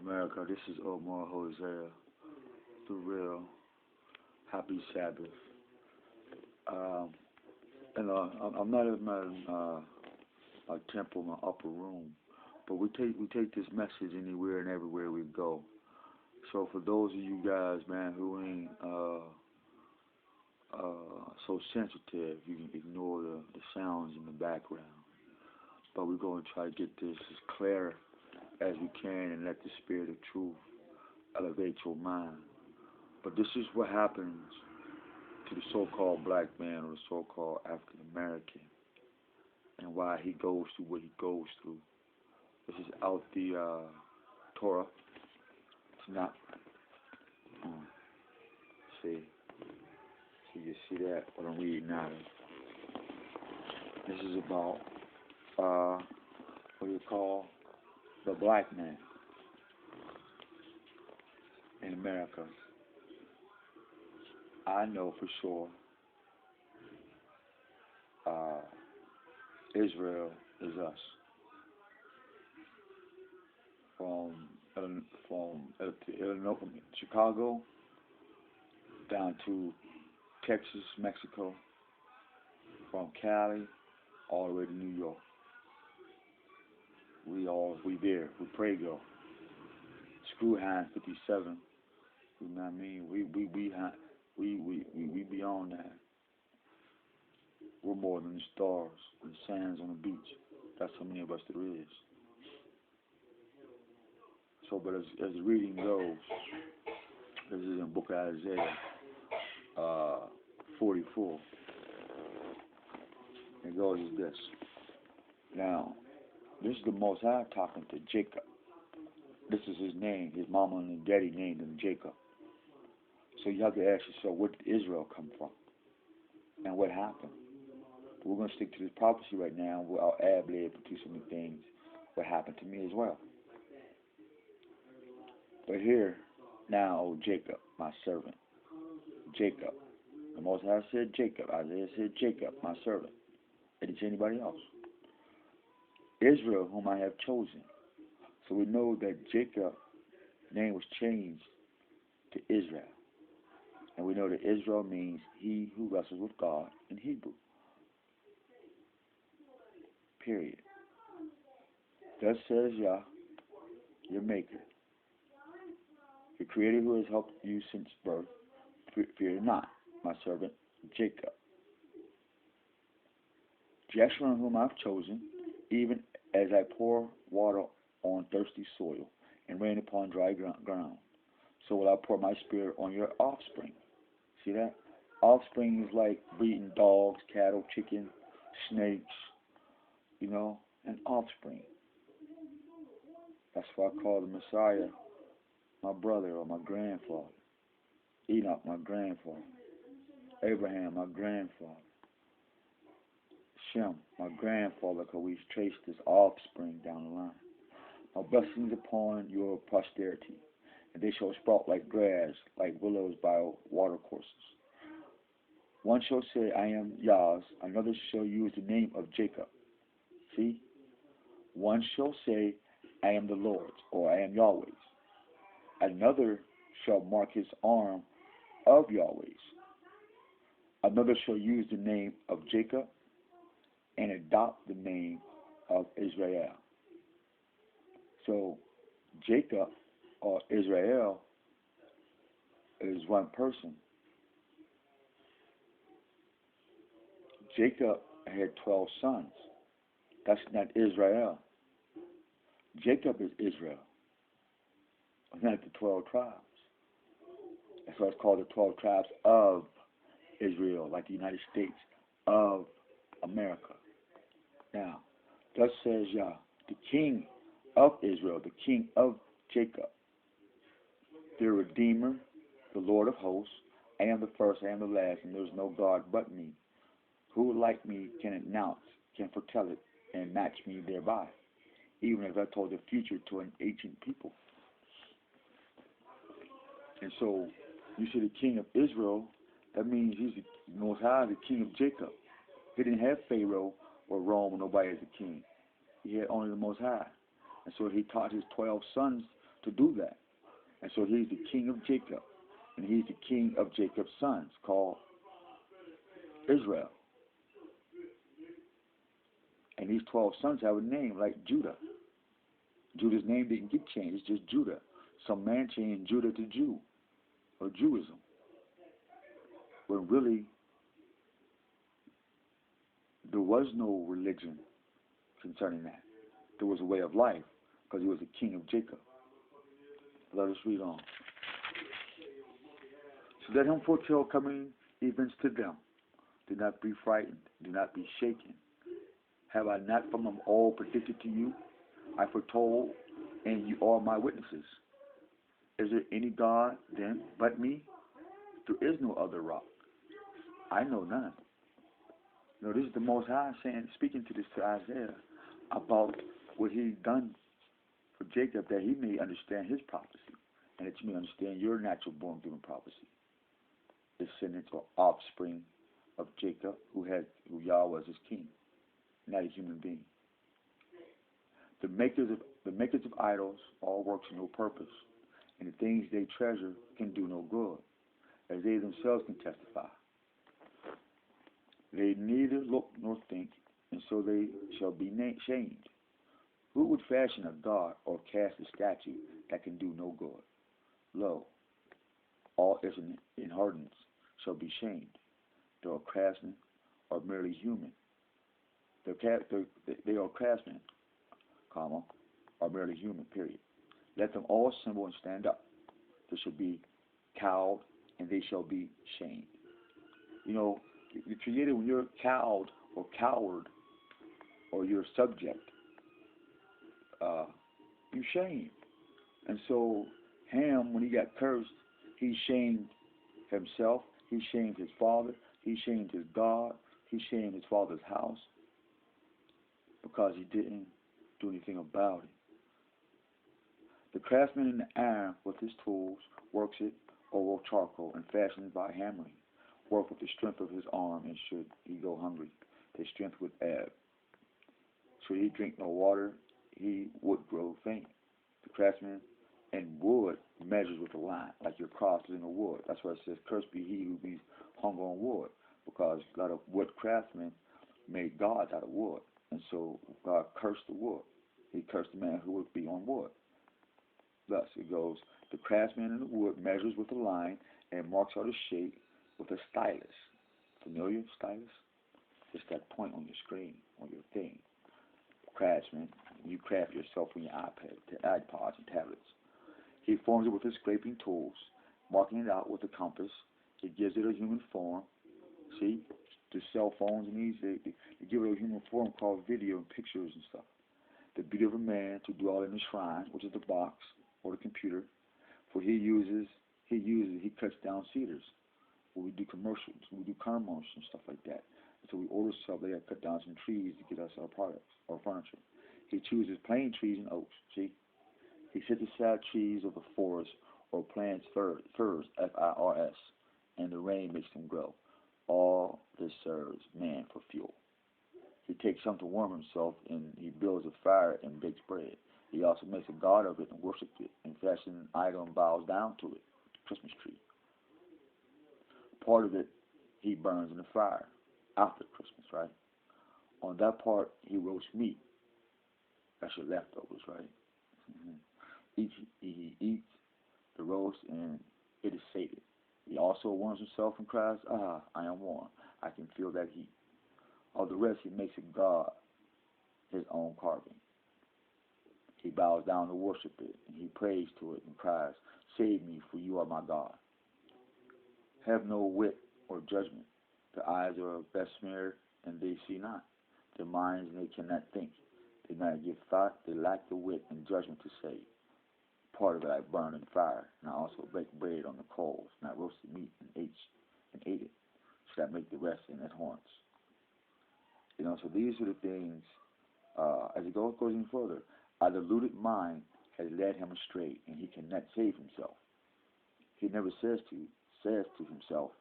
America, this is Omar Hosea, the real. Happy Sabbath. Um, I'm not in my temple, my upper room, but we take this message anywhere and everywhere we go. So for those of you guys, man, who ain't so sensitive, you can ignore the sounds in the background. But we're going to try to get this as clear as we can and let the spirit of truth elevate your mind. But this is what happens to the so-called black man or the so-called African American and why he goes through what he goes through. This is out the Torah. It's not. See, so you see that what I'm reading out of. This is about what do you call the black man in America. I know for sure Israel is us. From Illinois, from Chicago down to Texas, Mexico, from Cali all the way to New York. We there. We pray go. Screw Hand 57. You know what I mean? We beyond that. We're more than the stars and the sands on the beach. That's how many of us there is. So, but as the reading goes, this is in the book of Isaiah 44. It goes as this. Now, this is the Most High talking to Jacob. This is his name. His mama and his daddy named him Jacob. So you have to ask yourself, where did Israel come from? And what happened? But we're going to stick to this prophecy right now. I'll ad-lib to some of the things what happened to me as well. But here, now, O Jacob, my servant. Jacob. The Most High said Jacob. Isaiah said Jacob, my servant. It didn't say anybody else. Israel, whom I have chosen. So we know that Jacob's name was changed to Israel. And we know that Israel means he who wrestles with God in Hebrew. Period. Thus says Yah, your maker. The creator who has helped you since birth. Fear not, my servant Jacob. Jeshurun, whom I've chosen, even as I pour water on thirsty soil and rain upon dry ground, so will I pour my spirit on your offspring. See that? Offspring is like breeding dogs, cattle, chicken, snakes, an offspring. That's why I call the Messiah my brother or my grandfather. Enoch, my grandfather. Abraham, my grandfather. Shem, my grandfather, because we traced this offspring down the line. My blessings upon your posterity, and they shall sprout like grass, like willows by watercourses. One shall say, I am Yah's, another shall use the name of Jacob. See? One shall say, I am the Lord's, or I am Yahweh's. Another shall mark his arm of Yahweh's. Another shall use the name of Jacob and adopt the name of Israel. So, Jacob, or Israel, is one person. Jacob had 12 sons. That's not Israel. Jacob is Israel. It's not the 12 tribes. That's why it's called the 12 tribes of Israel, like the United States of America. Now, thus says Yah, the king of Israel, the king of Jacob, the Redeemer, the Lord of hosts. I am the first, I am the last, and there is no God but me. Who like me can announce, can foretell it, and match me thereby, even as I told the future to an ancient people. And so, you see the king of Israel, that means he's the Most High, the king of Jacob. He didn't have Pharaoh or Rome or nobody as a king. He had only the Most High. And so he taught his 12 sons to do that. And so he's the king of Jacob, and he's the king of Jacob's sons, called Israel. And these 12 sons have a name like Judah. Judah's name didn't get changed, it's just Judah. Some man changed Judah to Jew, or Jewism, when really there was no religion concerning that. There was a way of life, because he was the king of Jacob. Let us read on. So let him foretell coming events to them. Do not be frightened, do not be shaken. Have I not from them all predicted to you? I foretold, and you are my witnesses. Is there any God then but me? There is no other rock. I know none. No, this is the Most High saying, speaking to this to Isaiah about what he done for Jacob, that he may understand his prophecy, and that you may understand your natural born given prophecy. Descendants or offspring of Jacob, who Yah was his king, not a human being. The makers of idols all work to no purpose, and the things they treasure can do no good, as they themselves can testify. They neither look nor think, and so they shall be shamed. Who would fashion a god or cast a statue that can do no good? Lo, all its inhabitants shall be shamed. They are craftsmen or merely human. They are craftsmen, comma, or merely human, period. Let them all assemble and stand up. They shall be cowed, and they shall be shamed. You know, the Creator, when you're cowed or coward, or you're subject, you shame. And so Ham, when he got cursed, he shamed himself, he shamed his father, he shamed his God, he shamed his father's house, because he didn't do anything about it. The craftsman in the iron with his tools works it over charcoal and fashions by hammering. Work with the strength of his arm, and should he go hungry, his strength would ebb. Should he drink no water, he would grow faint. The craftsman in wood measures with a line, like your cross is in a wood. That's why it says, cursed be he who be hung on wood, because a lot of wood craftsmen made gods out of wood. And so God cursed the wood. He cursed the man who would be on wood. Thus it goes, the craftsman in the wood measures with a line and marks out a shape with a stylus. Familiar stylus? Just that point on your screen, on your thing. Craftsman, you craft yourself on your iPods and tablets. He forms it with his scraping tools, marking it out with a compass. He gives it a human form. See, the cell phones and these, they give it a human form called video and pictures and stuff. The beauty of a man to dwell in the shrine, which is the box or the computer, for he cuts down cedars. When we do commercials, we do car commercials and stuff like that. So we order stuff, they have cut down some trees to get us our products or furniture. He chooses plain trees and oaks. See, he sets aside trees of the forest or plants firs, F-I-R-S, and the rain makes them grow. All this serves man for fuel. He takes some to warm himself, and he builds a fire and bakes bread. He also makes a god of it and worships it, and fashions an idol and bows down to it, the Christmas tree. Part of it he burns in the fire after Christmas, right? On that part he roasts meat. That's your leftovers, right? He eats the roast, and it is sated. He also warms himself and cries, "Ah, I am warm. I can feel that heat." All the rest he makes a god, his own carving. He bows down to worship it, and he prays to it and cries, "Save me, for you are my God." Have no wit or judgment. Their eyes are besmeared, and they see not. Their minds, they cannot think. They not give thought. They lack the wit and judgment to say. Part of it I burned in fire, and I also baked bread on the coals, and I roasted meat and ate it. Should I make the rest in its horns? You know, so these are the things. As it goes even further, a deluded mind has led him astray, and he cannot save himself. He never says to himself,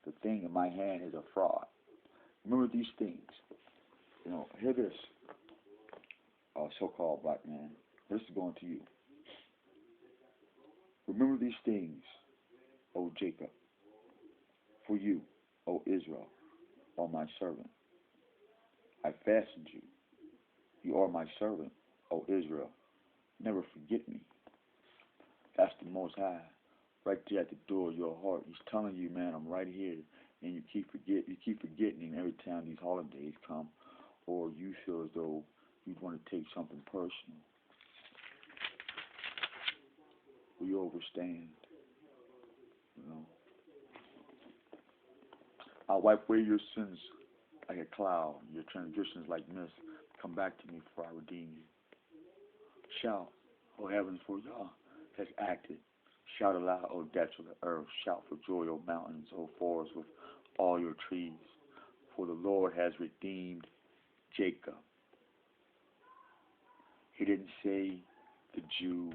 "The thing in my hand is a fraud." Remember these things. You know, hear this, so-called black man. This is going to you. Remember these things, O Jacob, for you, O Israel, are my servant. I fastened you. You are my servant, O Israel. Never forget me. That's the Most High, right there at the door of your heart. He's telling you, man, I'm right here, and you keep forgetting him every time these holidays come, or you feel as though you want to take something personal. We overstand, you know. I'll wipe away your sins like a cloud, your transgressions like mist. Come back to me, for I redeem you. Shout, O heavens, for Yah has acted. Shout aloud, O depths of the earth. Shout for joy, O mountains, O forests with all your trees. For the Lord has redeemed Jacob. He didn't say the Jew.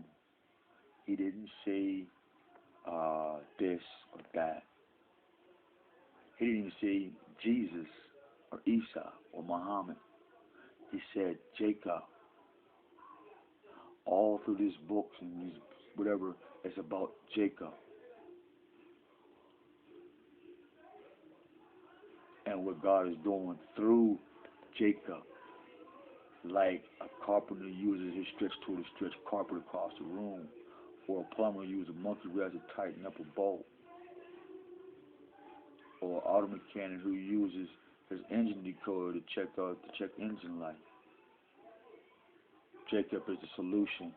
He didn't say this or that. He didn't even say Jesus or Isa or Muhammad. He said Jacob. All through these books and these whatever, it's about Jacob. And what God is doing through Jacob. Like a carpenter uses his stretch tool to stretch carpet across the room. Or a plumber uses a monkey wrench to tighten up a bolt. Or an auto mechanic who uses his engine decoder to check engine light. Jacob is the solution.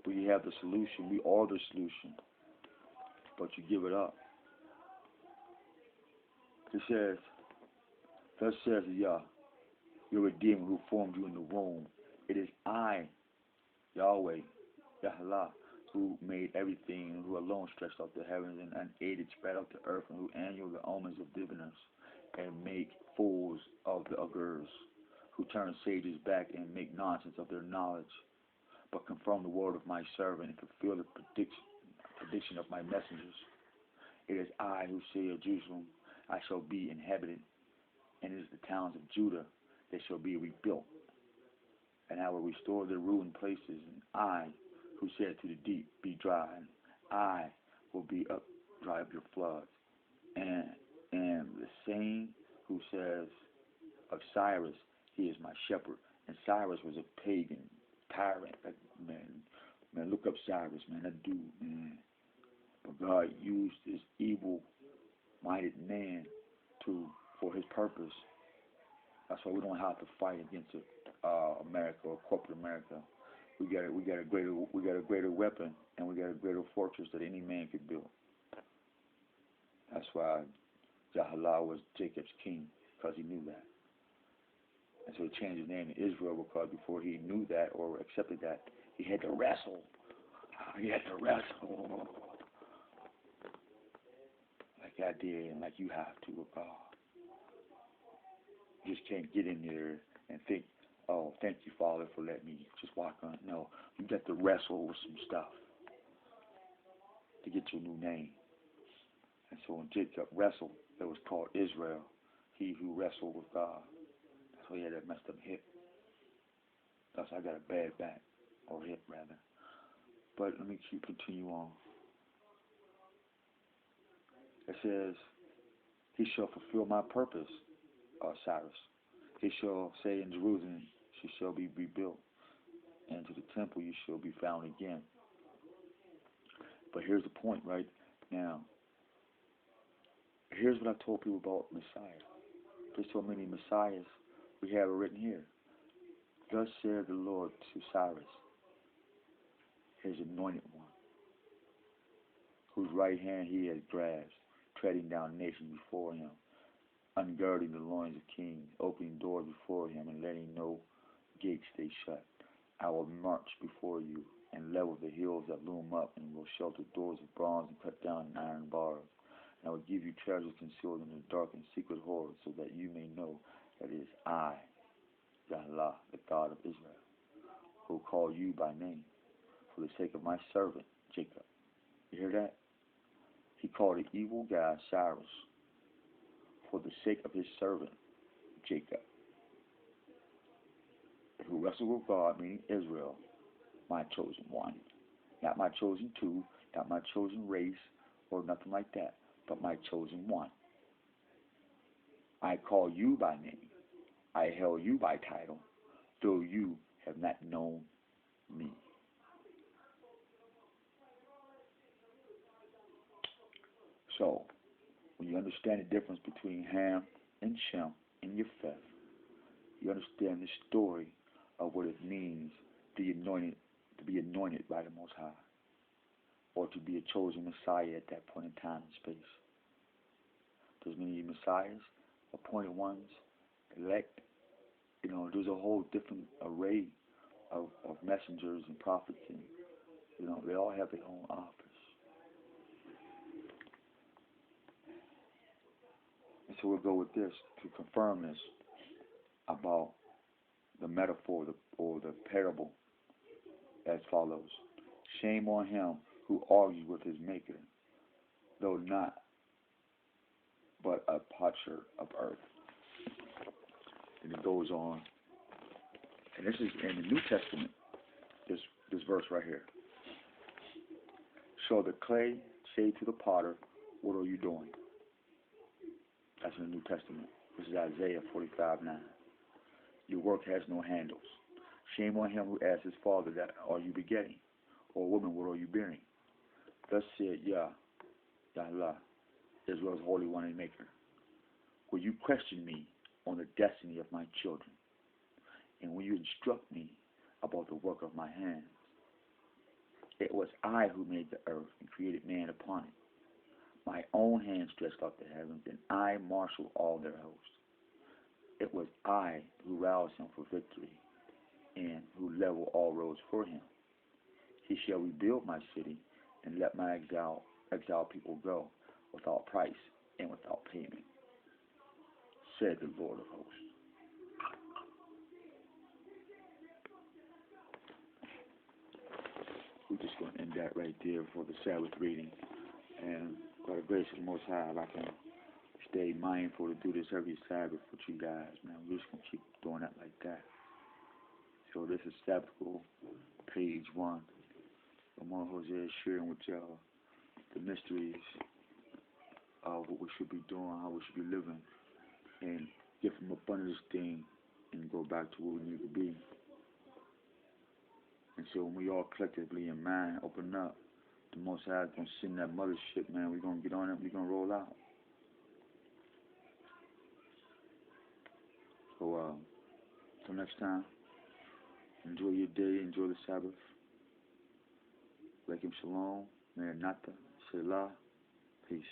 We have the solution. We are the solution. But you give it up. He says, thus says Yah, your Redeemer who formed you in the womb. It is I, Yahweh, Yahlah, who made everything and who alone stretched out the heavens and unaided spread out the earth and who annual the omens of diviners and make fools of the augurs, who turn sages back and make nonsense of their knowledge, but confirm the word of my servant and fulfill the prediction of my messengers. It is I who say of Jerusalem, I shall be inhabited, and it is the towns of Judah that shall be rebuilt, and I will restore their ruined places, and I who said to the deep, be dry, and I will dry up your floods, and the same who says of Cyrus, he is my shepherd, and Cyrus was a pagan tyrant. Man, look up Cyrus, man, that dude, man. But God used this evil-minded man for his purpose. That's why we don't have to fight against America or corporate America. We got a greater weapon, and we got a greater fortress that any man could build. That's why Jahalah was Jacob's king, because he knew that. And so he changed his name to Israel, because before he knew that or accepted that, he had to wrestle. He had to wrestle. Like I did, and like you have to with God. You just can't get in there and think, oh, thank you, Father, for letting me just walk on. No, you got to wrestle with some stuff to get your new name. And so when Jacob wrestled, it was called Israel, he who wrestled with God. That's why he had that messed up hip. Thus I got a bad back, or hip rather. But let me continue on. It says, he shall fulfill my purpose, Cyrus. He shall say in Jerusalem, she shall be rebuilt, and to the temple you shall be found again. But here's the point right now. Here's what I told people about Messiah. There's so many Messiahs. We have it written here. Thus said the Lord to Cyrus, his anointed one, whose right hand he has grasped, treading down nations before him, ungirding the loins of kings, opening doors before him, and letting no gates stay shut. I will march before you and level the hills that loom up, and will shelter doors of bronze and cut down iron bars. And I will give you treasures concealed in the dark and secret hoards, so that you may know that it is I, Yahlah, the God of Israel, who call you by name, for the sake of my servant, Jacob. You hear that? He called the evil guy Cyrus for the sake of his servant, Jacob, who wrestled with God, meaning Israel, my chosen one. Not my chosen two, not my chosen race or nothing like that, but my chosen one. I call you by name. I hail you by title, though you have not known me. So, when you understand the difference between Ham and Shem and Japheth, you understand the story of what it means to be anointed by the Most High, or to be a chosen Messiah at that point in time and space. There's many messiahs, appointed ones, elect. There's a whole different array of messengers and prophets, and they all have their own office. And so we'll go with this to confirm this about the metaphor or the parable as follows. Shame on him who argues with his maker, though not but a potsherd of earth. And it goes on. And this is in the New Testament, this verse right here. So the clay say to the potter, what are you doing? That's in the New Testament. This is Isaiah 45:9. Your work has no handles. Shame on him who asks his father, that are you begetting? Or woman, what are you bearing? Thus said Yahweh, Israel's Holy One and Maker. Will you question me on the destiny of my children? And will you instruct me about the work of my hands? It was I who made the earth and created man upon it. My own hand stretched out the heavens, and I marshaled all their hosts. It was I who roused him for victory, and who leveled all roads for him. He shall rebuild my city, and let my exiled people go, without price and without payment, said the Lord of hosts. We're just going to end that right there for the Sabbath reading. And by the grace of the Most High, I can stay mindful to do this every Sabbath with you guys, man. We're just going to keep doing that like that. So this is Sabbath School, page 1. I'm on Jose sharing with y'all the mysteries of what we should be doing, how we should be living, and get from up under this thing and go back to where we need to be. And so when we all collectively in mind open up, the Most High is going to send that mothership, man. We're going to get on it, we're going to roll out. So, till next time, enjoy your day, enjoy the Sabbath. Lakim Shalom, Maranatha, Selah, peace.